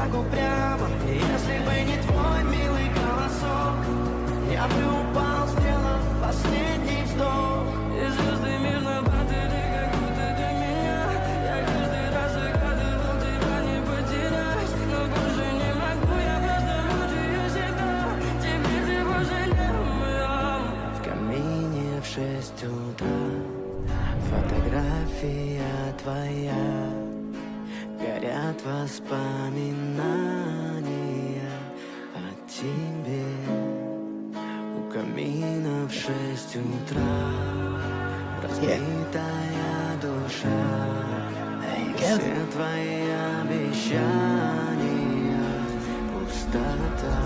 так упрямо. И если бы не твой милый голосок, я бы упал, сделав последний вздох. И звезды мирно падали, как будто для меня. Я каждый раз загадывал тебя не потерять, но больше не могу, я просто мучаю себя. Теперь ты больше не моя. В камине в 6 утра фотография твоя, горят воспоминания о тебе. У камина в 6 утра разбитая душа, все твои обещания пустота.